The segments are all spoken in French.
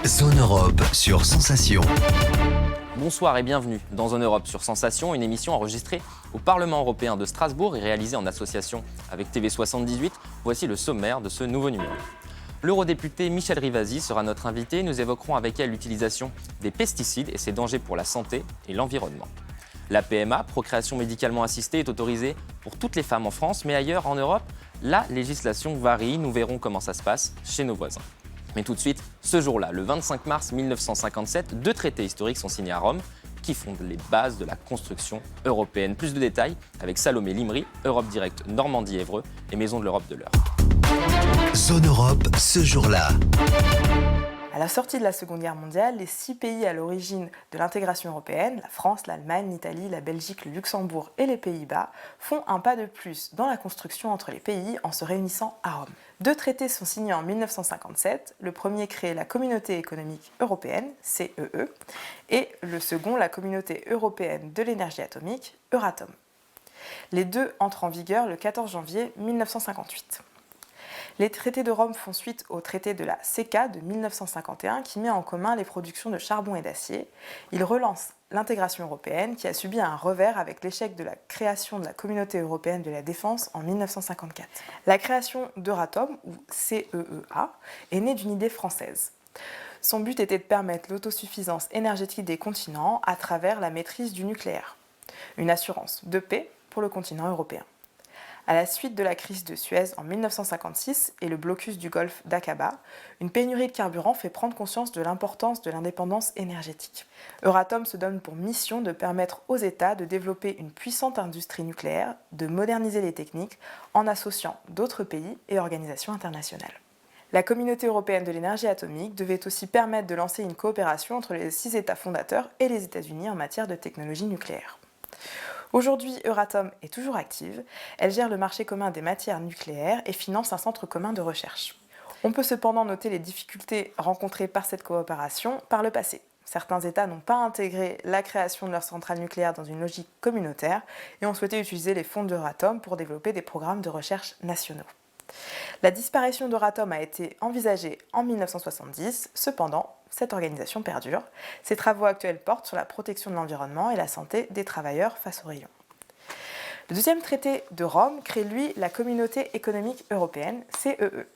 Zone Europe sur Sensation. Bonsoir et bienvenue dans Zone Europe sur Sensation, une émission enregistrée au Parlement européen de Strasbourg et réalisée en association avec TV78. Voici le sommaire de ce nouveau numéro. L'eurodéputée Michèle Rivasi sera notre invitée. Nous évoquerons avec elle l'utilisation des pesticides et ses dangers pour la santé et l'environnement. La PMA, procréation médicalement assistée, est autorisée pour toutes les femmes en France, mais ailleurs en Europe, la législation varie. Nous verrons comment ça se passe chez nos voisins. Mais tout de suite, ce jour-là, le 25 mars 1957, deux traités historiques sont signés à Rome qui fondent les bases de la construction européenne. Plus de détails avec Salomé Limry, Europe Direct Normandie-Évreux et Maison de l'Europe de l'Eure. Zone Europe, ce jour-là. À la sortie de la Seconde Guerre mondiale, les 6 pays à l'origine de l'intégration européenne, la France, l'Allemagne, l'Italie, la Belgique, le Luxembourg et les Pays-Bas, font un pas de plus dans la construction entre les pays en se réunissant à Rome. Deux traités sont signés en 1957. Le premier crée la Communauté économique européenne, CEE, et le second la Communauté européenne de l'énergie atomique, Euratom. Les deux entrent en vigueur le 14 janvier 1958. Les traités de Rome font suite au traité de la CECA de 1951 qui met en commun les productions de charbon et d'acier. Il relance l'intégration européenne qui a subi un revers avec l'échec de la création de la Communauté européenne de la défense en 1954. La création d'Euratom, ou CEEA, est née d'une idée française. Son but était de permettre l'autosuffisance énergétique des continents à travers la maîtrise du nucléaire. Une assurance de paix pour le continent européen. À la suite de la crise de Suez en 1956 et le blocus du golfe d'Aqaba, une pénurie de carburant fait prendre conscience de l'importance de l'indépendance énergétique. Euratom se donne pour mission de permettre aux États de développer une puissante industrie nucléaire, de moderniser les techniques en associant d'autres pays et organisations internationales. La Communauté européenne de l'énergie atomique devait aussi permettre de lancer une coopération entre les 6 États fondateurs et les États-Unis en matière de technologie nucléaire. Aujourd'hui, Euratom est toujours active. Elle gère le marché commun des matières nucléaires et finance un centre commun de recherche. On peut cependant noter les difficultés rencontrées par cette coopération par le passé. Certains États n'ont pas intégré la création de leurs centrales nucléaires dans une logique communautaire et ont souhaité utiliser les fonds d'Euratom pour développer des programmes de recherche nationaux. La disparition d'Euratom a été envisagée en 1970, cependant, cette organisation perdure. Ses travaux actuels portent sur la protection de l'environnement et la santé des travailleurs face aux rayons. Le deuxième traité de Rome crée, lui, la Communauté économique européenne, CEE,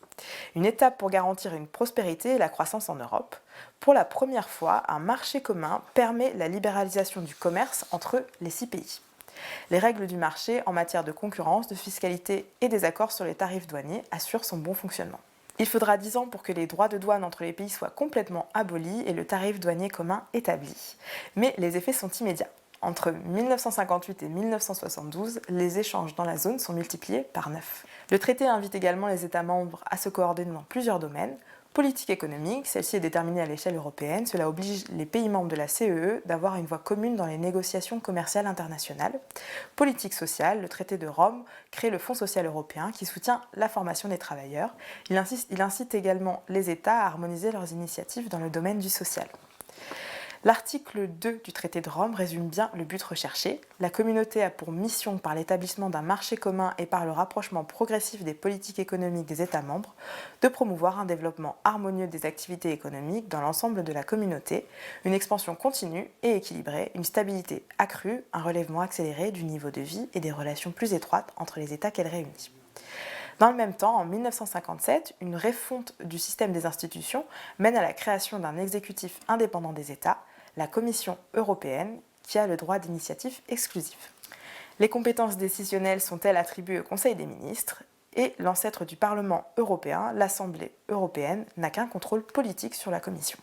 une étape pour garantir une prospérité et la croissance en Europe. Pour la première fois, un marché commun permet la libéralisation du commerce entre les 6 pays. Les règles du marché en matière de concurrence, de fiscalité et des accords sur les tarifs douaniers assurent son bon fonctionnement. Il faudra 10 ans pour que les droits de douane entre les pays soient complètement abolis et le tarif douanier commun établi. Mais les effets sont immédiats. Entre 1958 et 1972, les échanges dans la zone sont multipliés par 9. Le traité invite également les États membres à se coordonner dans plusieurs domaines. Politique économique, celle-ci est déterminée à l'échelle européenne. Cela oblige les pays membres de la CEE d'avoir une voix commune dans les négociations commerciales internationales. Politique sociale, le traité de Rome crée le Fonds social européen qui soutient la formation des travailleurs. Il incite également les États à harmoniser leurs initiatives dans le domaine du social. L'article 2 du traité de Rome résume bien le but recherché. La communauté a pour mission, par l'établissement d'un marché commun et par le rapprochement progressif des politiques économiques des États membres, de promouvoir un développement harmonieux des activités économiques dans l'ensemble de la communauté, une expansion continue et équilibrée, une stabilité accrue, un relèvement accéléré du niveau de vie et des relations plus étroites entre les États qu'elle réunit. Dans le même temps, en 1957, une refonte du système des institutions mène à la création d'un exécutif indépendant des États, la Commission européenne, qui a le droit d'initiative exclusif. Les compétences décisionnelles sont-elles attribuées au Conseil des ministres et l'ancêtre du Parlement européen, l'Assemblée européenne, n'a qu'un contrôle politique sur la Commission.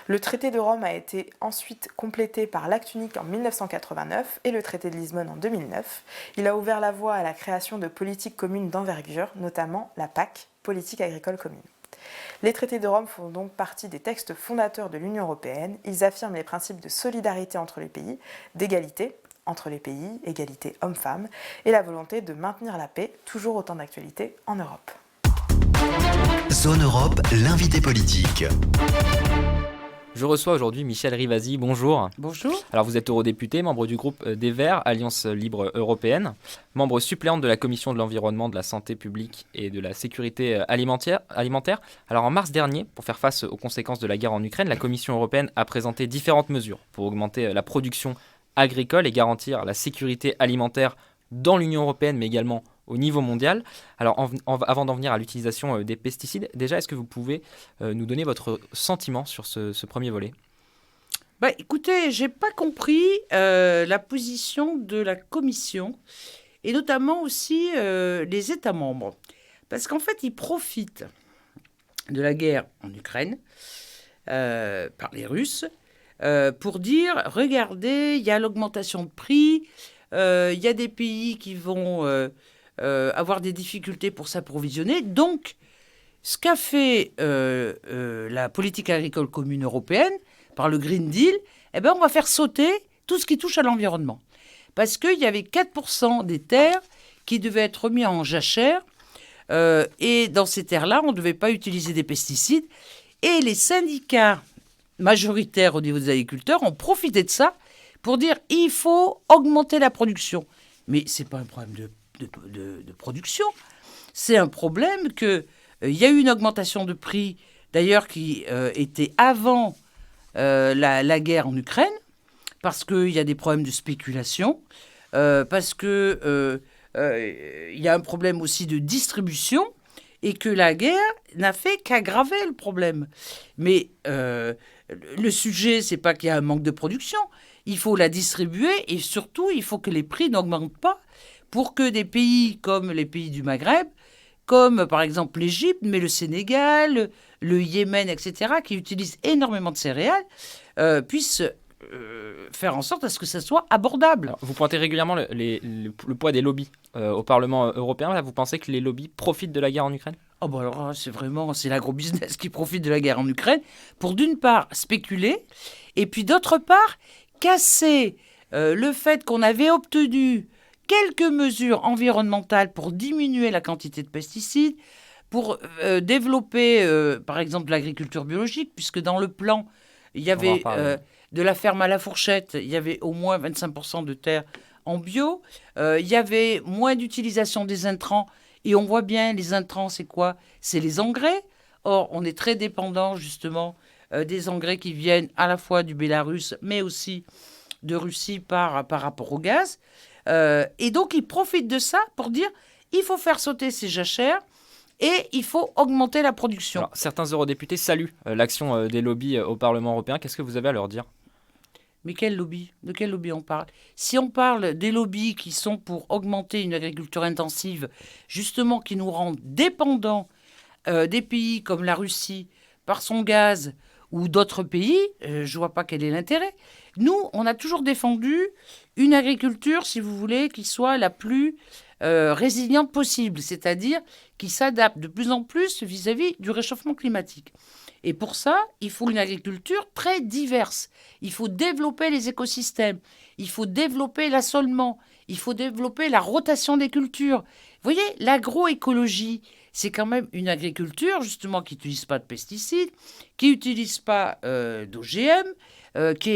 Le traité de Rome a été ensuite complété par l'acte unique en 1989 et le traité de Lisbonne en 2009. Il a ouvert la voie à la création de politiques communes d'envergure, notamment la PAC, politique agricole commune. Les traités de Rome font donc partie des textes fondateurs de l'Union européenne. Ils affirment les principes de solidarité entre les pays, d'égalité entre les pays, égalité hommes-femmes, et la volonté de maintenir la paix, toujours autant d'actualité en Europe. Zone Europe, l'invité politique. Je reçois aujourd'hui Michel Rivasi, bonjour. Bonjour. Alors vous êtes eurodéputé, membre du groupe des Verts, Alliance Libre Européenne, membre suppléante de la Commission de l'Environnement, de la Santé publique et de la Sécurité alimentaire. Alors en mars dernier, pour faire face aux conséquences de la guerre en Ukraine, la Commission européenne a présenté différentes mesures pour augmenter la production agricole et garantir la sécurité alimentaire dans l'Union européenne, mais également au niveau mondial. Alors, avant d'en venir à l'utilisation des pesticides, déjà, est-ce que vous pouvez nous donner votre sentiment sur ce premier volet ? Écoutez, j'ai pas compris la position de la Commission et notamment aussi les États membres. Parce qu'en fait, ils profitent de la guerre en Ukraine par les Russes pour dire, regardez, il y a l'augmentation de prix, il y a des pays qui vont avoir des difficultés pour s'approvisionner. Donc, ce qu'a fait la politique agricole commune européenne par le Green Deal, on va faire sauter tout ce qui touche à l'environnement. Parce qu'il y avait 4% des terres qui devaient être mis en jachère. Et dans ces terres-là, on ne devait pas utiliser des pesticides. Et les syndicats majoritaires au niveau des agriculteurs ont profité de ça pour dire il faut augmenter la production. Mais ce n'est pas un problème de production. C'est un problème qu'il y a eu une augmentation de prix, d'ailleurs, qui était avant la guerre en Ukraine, parce qu'il y a des problèmes de spéculation, parce qu'il y a un problème aussi de distribution, et que la guerre n'a fait qu'aggraver le problème. Mais le sujet, ce n'est pas qu'il y a un manque de production. Il faut la distribuer et surtout, il faut que les prix n'augmentent pas pour que des pays comme les pays du Maghreb, comme par exemple l'Égypte, mais le Sénégal, le Yémen, etc., qui utilisent énormément de céréales, puissent faire en sorte à ce que ça soit abordable. Alors, vous pointez régulièrement le poids des lobbies au Parlement européen. Là, vous pensez que les lobbies profitent de la guerre en Ukraine ? Alors c'est l'agro-business qui profite de la guerre en Ukraine pour d'une part spéculer et puis d'autre part casser le fait qu'on avait obtenu quelques mesures environnementales pour diminuer la quantité de pesticides, pour développer par exemple l'agriculture biologique, puisque dans le plan, il y avait de la ferme à la fourchette, il y avait au moins 25% de terres en bio, il y avait moins d'utilisation des intrants. Et on voit bien, les intrants, c'est quoi ? C'est les engrais. Or, on est très dépendant, justement, des engrais qui viennent à la fois du Bélarus, mais aussi de Russie par rapport au gaz. Et donc, ils profitent de ça pour dire il faut faire sauter ces jachères et il faut augmenter la production. Alors, certains eurodéputés saluent l'action des lobbies au Parlement européen. Qu'est-ce que vous avez à leur dire ? Mais quel lobby ? De quel lobby on parle ? Si on parle des lobbies qui sont pour augmenter une agriculture intensive, justement qui nous rendent dépendants des pays comme la Russie par son gaz ou d'autres pays, je ne vois pas quel est l'intérêt. Nous, on a toujours défendu une agriculture, si vous voulez, qui soit la plus résiliente possible, c'est-à-dire qui s'adapte de plus en plus vis-à-vis du réchauffement climatique. Et pour ça, il faut une agriculture très diverse. Il faut développer les écosystèmes. Il faut développer l'assolement. Il faut développer la rotation des cultures. Vous voyez, l'agroécologie, c'est quand même une agriculture, justement, qui n'utilise pas de pesticides, qui n'utilise pas d'OGM, qui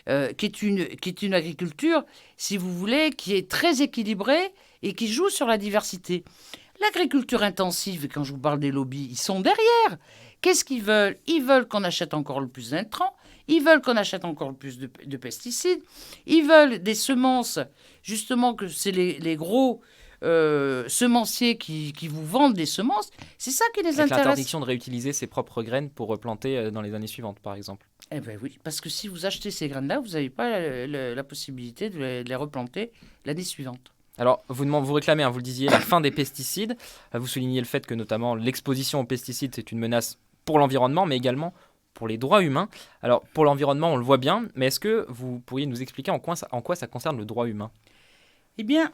est une agriculture, si vous voulez, qui est très équilibrée et qui joue sur la diversité. L'agriculture intensive, quand je vous parle des lobbies, ils sont derrière. Qu'est-ce qu'ils veulent ? Ils veulent qu'on achète encore le plus d'intrants, ils veulent qu'on achète encore le plus de pesticides, ils veulent des semences, justement que c'est les gros semenciers qui vous vendent des semences. C'est ça qui les Avec intéresse. l'interdiction de réutiliser ses propres graines pour replanter dans les années suivantes, par exemple. Eh bien oui, parce que si vous achetez ces graines-là, vous n'avez pas la possibilité de les replanter l'année suivante. Alors, vous réclamez, vous le disiez, la fin des pesticides. Vous soulignez le fait que, notamment, l'exposition aux pesticides, c'est une menace pour l'environnement, mais également pour les droits humains. Alors, pour l'environnement, on le voit bien, mais est-ce que vous pourriez nous expliquer en quoi ça concerne le droit humain ? Eh bien,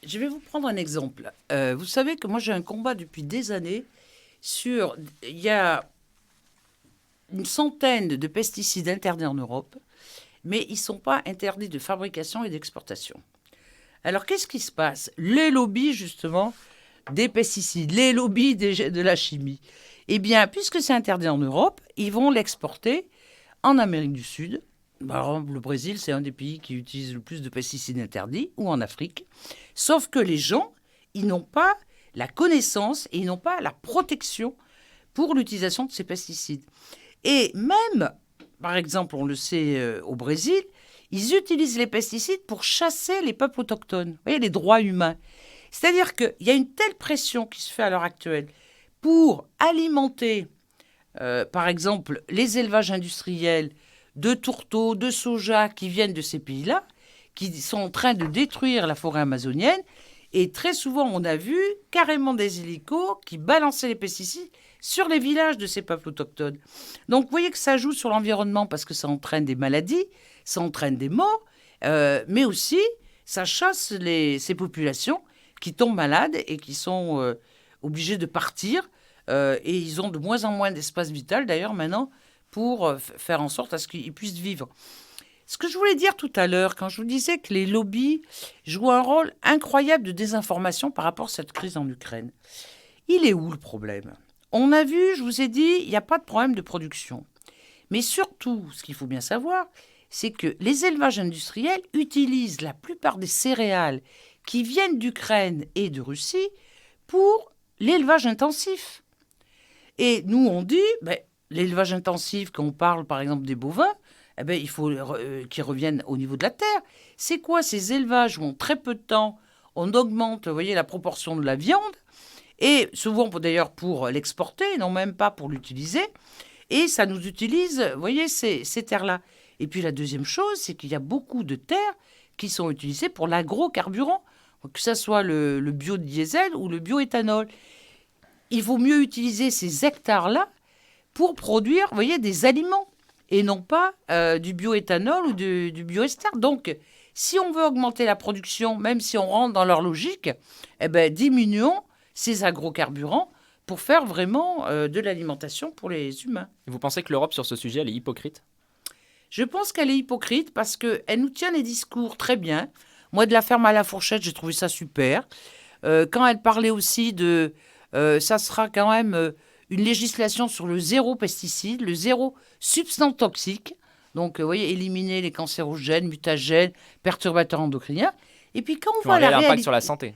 je vais vous prendre un exemple. Vous savez que moi, j'ai un combat depuis des années sur... Il y a une centaine de pesticides interdits en Europe, mais ils ne sont pas interdits de fabrication et d'exportation. Alors, qu'est-ce qui se passe ? Les lobbies, justement, des pesticides, les lobbies de la chimie. Eh bien, puisque c'est interdit en Europe, ils vont l'exporter en Amérique du Sud. Par exemple, le Brésil, c'est un des pays qui utilise le plus de pesticides interdits, ou en Afrique. Sauf que les gens, ils n'ont pas la connaissance et ils n'ont pas la protection pour l'utilisation de ces pesticides. Et même, par exemple, on le sait au Brésil, ils utilisent les pesticides pour chasser les peuples autochtones, vous voyez, les droits humains. C'est-à-dire qu'il y a une telle pression qui se fait à l'heure actuelle pour alimenter, par exemple, les élevages industriels de tourteaux, de soja qui viennent de ces pays-là, qui sont en train de détruire la forêt amazonienne. Et très souvent, on a vu carrément des hélicos qui balançaient les pesticides sur les villages de ces peuples autochtones. Donc, vous voyez que ça joue sur l'environnement parce que ça entraîne des maladies, ça entraîne des morts, mais aussi, ça chasse ces populations qui tombent malades et qui sont obligées de partir. Et ils ont de moins en moins d'espace vital, d'ailleurs, maintenant, pour faire en sorte à ce qu'ils puissent vivre. Ce que je voulais dire tout à l'heure, quand je vous disais que les lobbies jouent un rôle incroyable de désinformation par rapport à cette crise en Ukraine, il est où le problème ? On a vu, je vous ai dit, il n'y a pas de problème de production. Mais surtout, ce qu'il faut bien savoir, c'est que les élevages industriels utilisent la plupart des céréales qui viennent d'Ukraine et de Russie pour l'élevage intensif. Et nous, on dit, l'élevage intensif, quand on parle par exemple des bovins, il faut qu'ils reviennent au niveau de la terre. C'est quoi ces élevages où en très peu de temps, on augmente, vous voyez, la proportion de la viande, et souvent d'ailleurs pour l'exporter, non même pas pour l'utiliser, et ça nous utilise, vous voyez, ces terres-là. Et puis la deuxième chose, c'est qu'il y a beaucoup de terres qui sont utilisées pour l'agrocarburant, que ce soit le biodiesel ou le bioéthanol. Il vaut mieux utiliser ces hectares-là pour produire, vous voyez, des aliments et non pas du bioéthanol ou du bioester. Donc, si on veut augmenter la production, même si on rentre dans leur logique, diminuons ces agrocarburants pour faire vraiment de l'alimentation pour les humains. Vous pensez que l'Europe, sur ce sujet, elle est hypocrite ? Je pense qu'elle est hypocrite parce qu'elle nous tient les discours très bien. Moi, de la ferme à la fourchette, j'ai trouvé ça super. Quand elle parlait aussi de... ça sera quand même une législation sur le zéro pesticide, le zéro substance toxique. Donc, vous voyez, éliminer les cancérogènes, mutagènes, perturbateurs endocriniens. Et puis, quand on voit la réalité... l'impact sur la santé.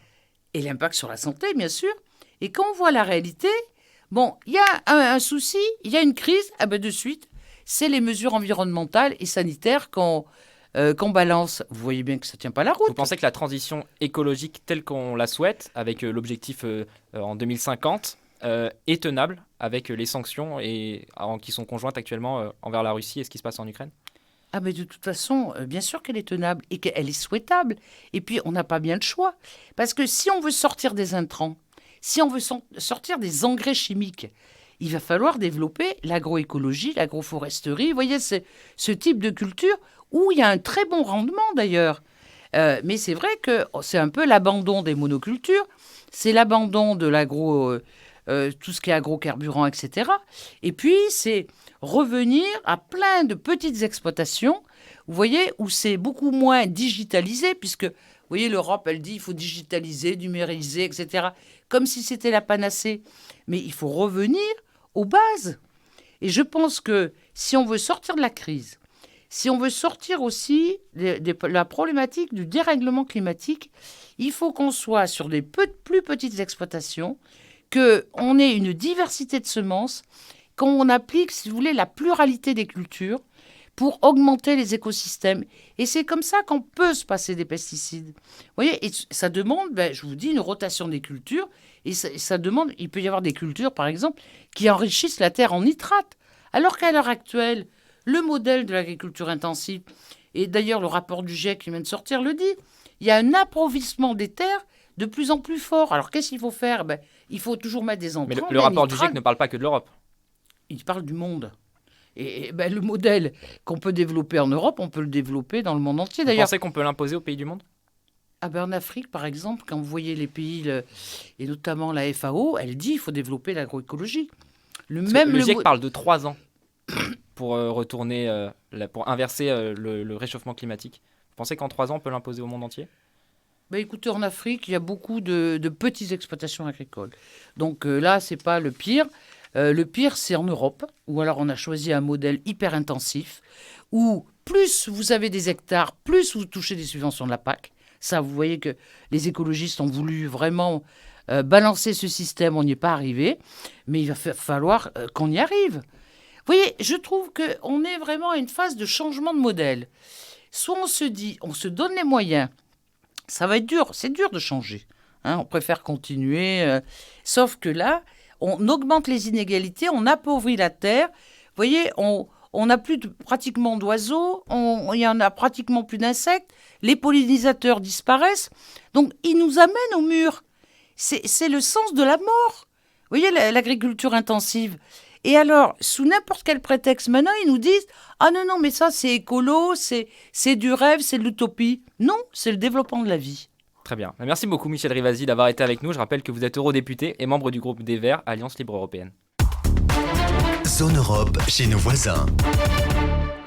Et l'impact sur la santé, bien sûr. Et quand on voit la réalité, bon, il y a un souci, il y a une crise, de suite, c'est les mesures environnementales et sanitaires qu'on balance. Vous voyez bien que ça ne tient pas la route. Vous pensez que la transition écologique telle qu'on la souhaite, avec l'objectif en 2050, est tenable avec les sanctions qui sont conjointes actuellement envers la Russie et ce qui se passe en Ukraine ? Mais de toute façon, bien sûr qu'elle est tenable et qu'elle est souhaitable. Et puis, on n'a pas bien le choix. Parce que si on veut sortir des intrants, si on veut sortir des engrais chimiques, il va falloir développer l'agroécologie, l'agroforesterie. Vous voyez, c'est ce type de culture où il y a un très bon rendement d'ailleurs. Mais c'est vrai que c'est un peu l'abandon des monocultures, c'est l'abandon de tout ce qui est agrocarburant, etc. Et puis, c'est revenir à plein de petites exploitations, vous voyez, où c'est beaucoup moins digitalisé, puisque, vous voyez, l'Europe, elle dit il faut digitaliser, numériser, etc., comme si c'était la panacée. Mais il faut revenir aux bases. Et je pense que si on veut sortir de la crise, si on veut sortir aussi de la problématique du dérèglement climatique, il faut qu'on soit sur des plus petites exploitations, qu'on ait une diversité de semences, qu'on applique, si vous voulez, la pluralité des cultures pour augmenter les écosystèmes. Et c'est comme ça qu'on peut se passer des pesticides. Vous voyez, et ça demande, je vous dis, une rotation des cultures. Et ça demande, il peut y avoir des cultures, par exemple, qui enrichissent la terre en nitrates. Alors qu'à l'heure actuelle, le modèle de l'agriculture intensive, et d'ailleurs le rapport du GIEC qui vient de sortir le dit, il y a un appauvrissement des terres de plus en plus fort. Alors qu'est-ce qu'il faut faire ? Il faut toujours mettre des entrants. Mais le rapport du GIEC ne parle pas que de l'Europe. Il parle du monde. Et le modèle qu'on peut développer en Europe, on peut le développer dans le monde entier. Vous pensez qu'on peut l'imposer aux pays du monde ? En Afrique, par exemple, quand vous voyez les pays, et notamment la FAO, elle dit qu'il faut développer l'agroécologie. Le GIEC parle de 3 ans pour retourner, pour inverser le réchauffement climatique. Vous pensez qu'en 3 ans, on peut l'imposer au monde entier ? Écoutez, en Afrique, il y a beaucoup de petites exploitations agricoles. Donc là, ce n'est pas le pire. Le pire, c'est en Europe, où alors on a choisi un modèle hyper intensif, où plus vous avez des hectares, plus vous touchez des subventions de la PAC. Ça, vous voyez que les écologistes ont voulu vraiment balancer ce système, on n'y est pas arrivé, mais il va falloir qu'on y arrive. Vous voyez, je trouve qu'on est vraiment à une phase de changement de modèle. Soit on se dit, on se donne les moyens, ça va être dur, c'est dur de changer. On préfère continuer, sauf que là, on augmente les inégalités, on appauvrit la terre. Vous voyez, on n'a plus pratiquement d'oiseaux, il n'y en a pratiquement plus d'insectes, les pollinisateurs disparaissent, donc ils nous amènent au mur. C'est le sens de la mort. Vous voyez, l'agriculture intensive. Et alors, sous n'importe quel prétexte, maintenant, ils nous disent « Ah non, mais ça, c'est écolo, c'est du rêve, c'est de l'utopie. » Non, c'est le développement de la vie. Très bien. Merci beaucoup Michel Rivasi d'avoir été avec nous. Je rappelle que vous êtes eurodéputé et membre du groupe des Verts, Alliance Libre Européenne. Zone Europe chez nos voisins.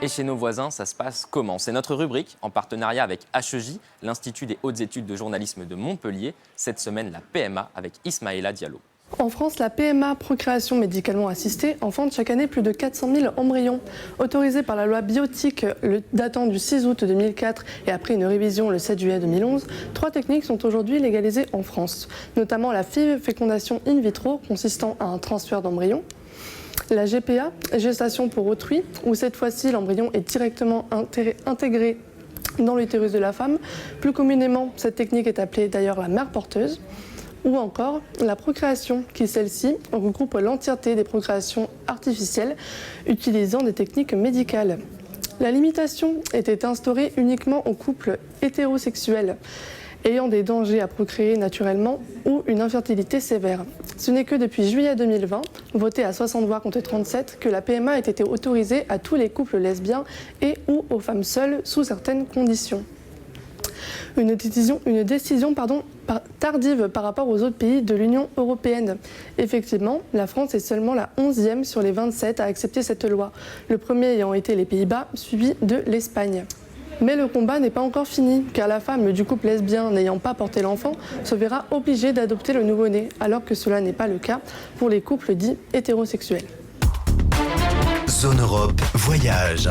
Et chez nos voisins, ça se passe comment? C'est notre rubrique en partenariat avec HEJ, l'Institut des hautes études de journalisme de Montpellier. Cette semaine, la PMA avec Ismaïla Diallo. En France, la PMA, procréation médicalement assistée, enfante chaque année plus de 400 000 embryons. Autorisés par la loi biotique datant du 6 août 2004 et après une révision le 7 juillet 2011, 3 techniques sont aujourd'hui légalisées en France, notamment la fécondation in vitro consistant à un transfert d'embryon, la GPA, gestation pour autrui, où cette fois-ci l'embryon est directement intégré dans l'utérus de la femme. Plus communément, cette technique est appelée d'ailleurs la mère porteuse. Ou encore la procréation, qui celle-ci regroupe l'entièreté des procréations artificielles utilisant des techniques médicales. La limitation était instaurée uniquement aux couples hétérosexuels ayant des dangers à procréer naturellement ou une infertilité sévère. Ce n'est que depuis juillet 2020, voté à 60 voix contre 37, que la PMA a été autorisée à tous les couples lesbiens et ou aux femmes seules sous certaines conditions. Une décision tardive par rapport aux autres pays de l'Union européenne. Effectivement, la France est seulement la 11e sur les 27 à accepter cette loi, le premier ayant été les Pays-Bas, suivi de l'Espagne. Mais le combat n'est pas encore fini, car la femme du couple lesbien n'ayant pas porté l'enfant se verra obligée d'adopter le nouveau-né, alors que cela n'est pas le cas pour les couples dits hétérosexuels. Zone Europe Voyage.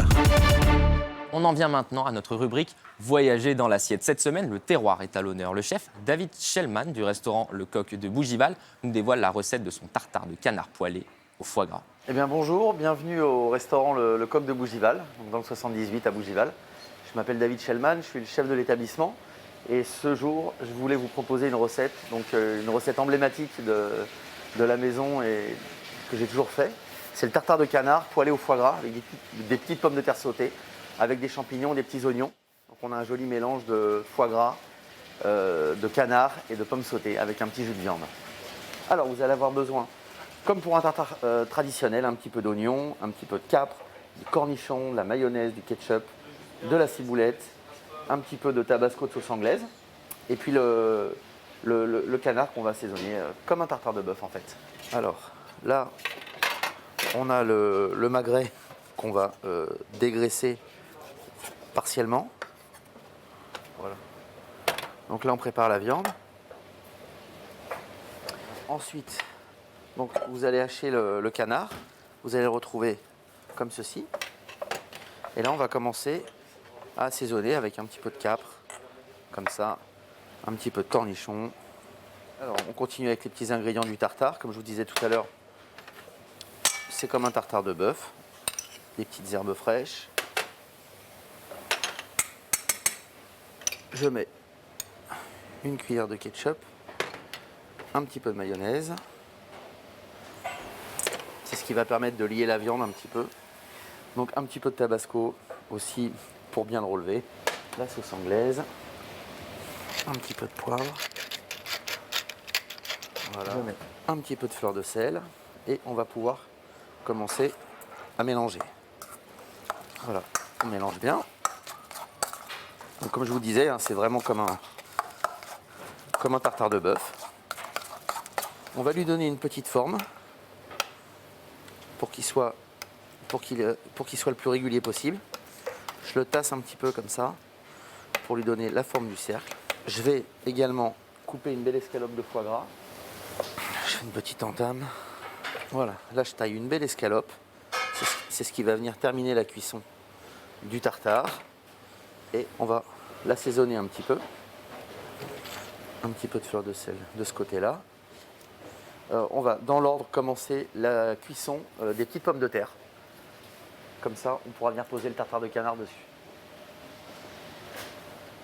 On en vient maintenant à notre rubrique Voyager dans l'assiette. Cette semaine, le terroir est à l'honneur. Le chef David Shellman du restaurant Le Coq de Bougival nous dévoile la recette de son tartare de canard poêlé au foie gras. Eh bien bonjour, bienvenue au restaurant Le Coq de Bougival, donc dans le 78 à Bougival. Je m'appelle David Shellman, je suis le chef de l'établissement et ce jour, je voulais vous proposer une recette, une recette emblématique de la maison et que j'ai toujours fait. C'est le tartare de canard poêlé au foie gras avec des petites pommes de terre sautées, avec des champignons, des petits oignons. Donc on a un joli mélange de foie gras, de canard et de pommes sautées avec un petit jus de viande. Alors vous allez avoir besoin, comme pour un tartare traditionnel, un petit peu d'oignon, un petit peu de capre, du cornichon, de la mayonnaise, du ketchup, de la ciboulette, un petit peu de tabasco de sauce anglaise et puis le canard qu'on va assaisonner comme un tartare de bœuf en fait. Alors là, on a le magret qu'on va dégraisser partiellement. Voilà. Donc là, on prépare la viande. Ensuite, donc, vous allez hacher le canard. Vous allez le retrouver comme ceci. Et là, on va commencer à assaisonner avec un petit peu de capre, comme ça, un petit peu de cornichon. Alors, on continue avec les petits ingrédients du tartare. Comme je vous disais tout à l'heure, c'est comme un tartare de bœuf. Des petites herbes fraîches. Je mets une cuillère de ketchup, un petit peu de mayonnaise. C'est ce qui va permettre de lier la viande un petit peu. Donc un petit peu de tabasco aussi pour bien le relever. La sauce anglaise, un petit peu de poivre. Voilà. Je mets un petit peu de fleur de sel et on va pouvoir commencer à mélanger. Voilà, on mélange bien. Donc, comme je vous disais, c'est vraiment comme un tartare de bœuf. On va lui donner une petite forme pour qu'il soit le plus régulier possible. Je le tasse un petit peu comme ça pour lui donner la forme du cercle. Je vais également couper une belle escalope de foie gras. Je fais une petite entame. Voilà, là je taille une belle escalope. C'est ce qui va venir terminer la cuisson du tartare. Et on va l'assaisonner un petit peu. Un petit peu de fleur de sel de ce côté-là. On va dans l'ordre commencer la cuisson des petites pommes de terre. Comme ça, on pourra venir poser le tartare de canard dessus.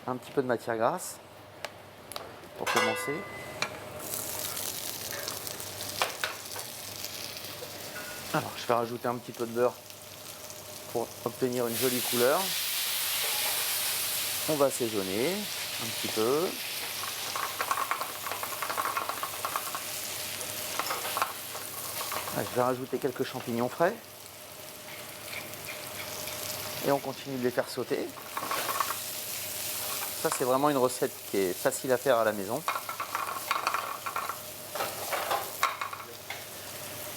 Un petit peu de matière grasse pour commencer. Alors, je vais rajouter un petit peu de beurre pour obtenir une jolie couleur. On va assaisonner un petit peu. Je vais rajouter quelques champignons frais. Et on continue de les faire sauter. Ça, c'est vraiment une recette qui est facile à faire à la maison.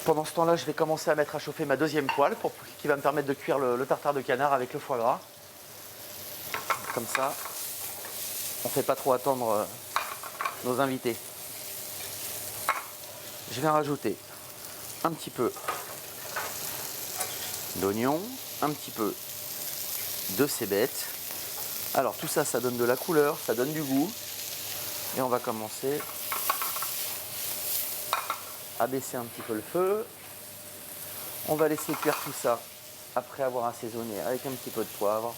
Pendant ce temps-là, je vais commencer à mettre à chauffer ma deuxième poêle qui va me permettre de cuire le tartare de canard avec le foie gras. Comme ça, on ne fait pas trop attendre nos invités. Je vais rajouter un petit peu d'oignon, un petit peu de cébettes. Alors tout ça, ça donne de la couleur, ça donne du goût. Et on va commencer à baisser un petit peu le feu. On va laisser cuire tout ça après avoir assaisonné avec un petit peu de poivre.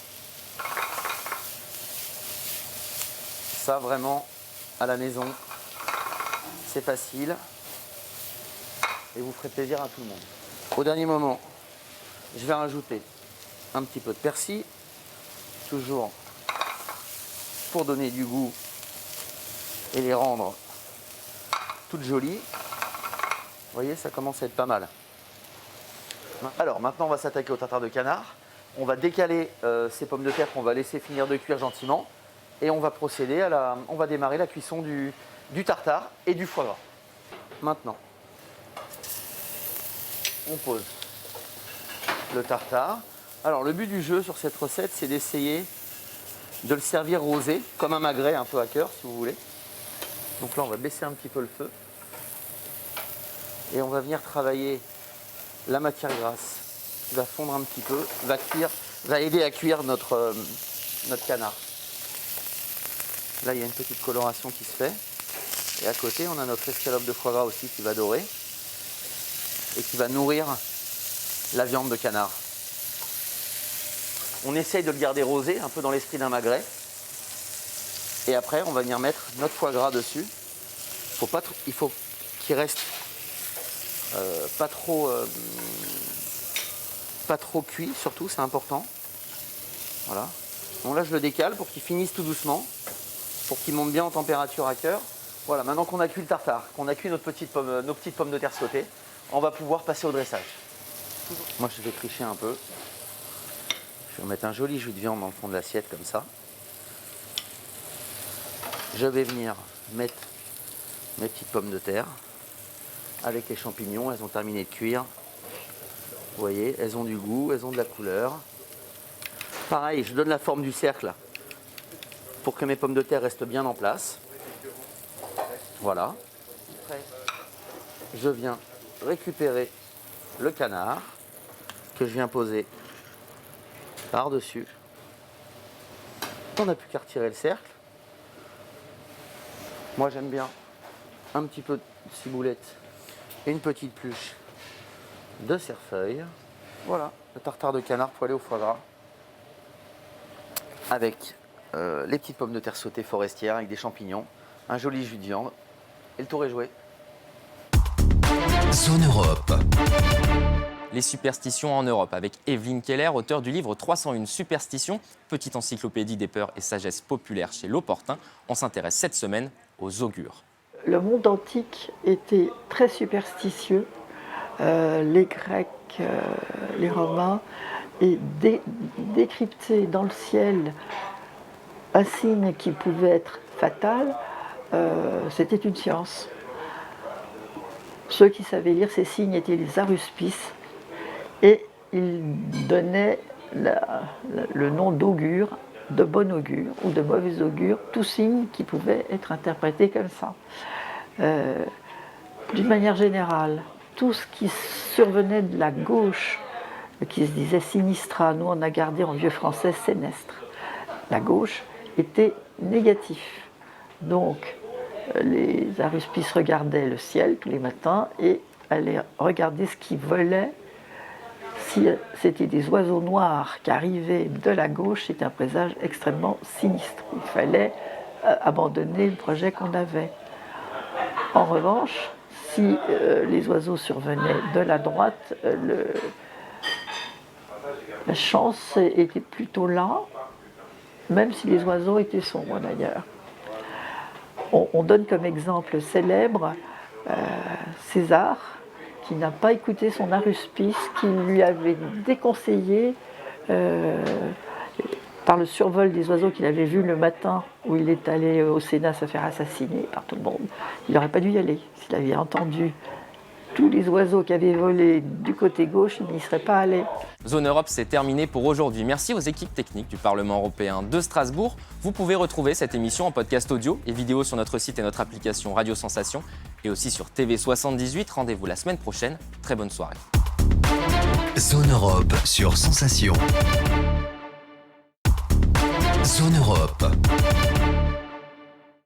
Ça vraiment à la maison, c'est facile et vous ferez plaisir à tout le monde. Au dernier moment, je vais rajouter un petit peu de persil, toujours pour donner du goût et les rendre toutes jolies. Vous voyez, ça commence à être pas mal. Alors maintenant, on va s'attaquer au tartare de canard. On va décaler ces pommes de terre qu'on va laisser finir de cuire gentiment. Et on va procéder on va démarrer la cuisson du tartare et du foie gras. Maintenant, on pose le tartare. Alors le but du jeu sur cette recette, c'est d'essayer de le servir rosé, comme un magret un peu à cœur si vous voulez. Donc là, on va baisser un petit peu le feu. Et on va venir travailler la matière grasse qui va fondre un petit peu, va aider à cuire notre canard. Là, il y a une petite coloration qui se fait. Et à côté, on a notre escalope de foie gras aussi qui va dorer et qui va nourrir la viande de canard. On essaye de le garder rosé, un peu dans l'esprit d'un magret. Et après, on va venir mettre notre foie gras dessus. Il faut qu'il reste pas trop cuit, surtout, c'est important. Voilà. Donc là, je le décale pour qu'il finisse tout doucement, pour qu'il monte bien en température à cœur. Voilà, maintenant qu'on a cuit le tartare, qu'on a cuit nos petites pommes de terre sautées, on va pouvoir passer au dressage. Moi, je vais tricher un peu. Je vais mettre un joli jus de viande dans le fond de l'assiette, comme ça. Je vais venir mettre mes petites pommes de terre avec les champignons. Elles ont terminé de cuire. Vous voyez, elles ont du goût, elles ont de la couleur. Pareil, je donne la forme du cercle pour que mes pommes de terre restent bien en place. Voilà. Après, je viens récupérer le canard que je viens poser par-dessus. On n'a plus qu'à retirer le cercle. Moi, j'aime bien un petit peu de ciboulette et une petite pluche de cerfeuil. Voilà, le tartare de canard poêlé au foie gras avec les petites pommes de terre sautées forestières avec des champignons, un joli jus de viande et le tour est joué. Zone Europe. Les superstitions en Europe avec Evelyne Keller, auteure du livre 301 superstitions, petite encyclopédie des peurs et sagesse populaire chez L'Opportun. On s'intéresse cette semaine aux augures. Le monde antique était très superstitieux. Les Grecs, les Romains, et décrypter dans le ciel un signe qui pouvait être fatal, c'était une science. Ceux qui savaient lire ces signes étaient les aruspices et ils donnaient le nom d'augure, de bon augure ou de mauvais augure, tout signe qui pouvait être interprété comme ça. D'une manière générale, tout ce qui survenait de la gauche, qui se disait sinistra, nous on a gardé en vieux français sénestre, la gauche, était négatif. Donc les aruspices regardaient le ciel tous les matins et allaient regarder ce qui volait. Si c'était des oiseaux noirs qui arrivaient de la gauche, c'était un présage extrêmement sinistre. Il fallait abandonner le projet qu'on avait. En revanche, si les oiseaux survenaient de la droite, la chance était plutôt là, même si les oiseaux étaient sombres d'ailleurs. On donne comme exemple célèbre César, qui n'a pas écouté son aruspice, qui lui avait déconseillé par le survol des oiseaux qu'il avait vu le matin où il est allé au Sénat se faire assassiner par tout le monde. Il n'aurait pas dû y aller. S'il avait entendu tous les oiseaux qui avaient volé du côté gauche, il n'y serait pas allé. Zone Europe, c'est terminé pour aujourd'hui. Merci aux équipes techniques du Parlement européen de Strasbourg. Vous pouvez retrouver cette émission en podcast audio et vidéo sur notre site et notre application Radio Sensation et aussi sur TV78. Rendez-vous la semaine prochaine. Très bonne soirée. Zone Europe sur Sensation. Zone Europe.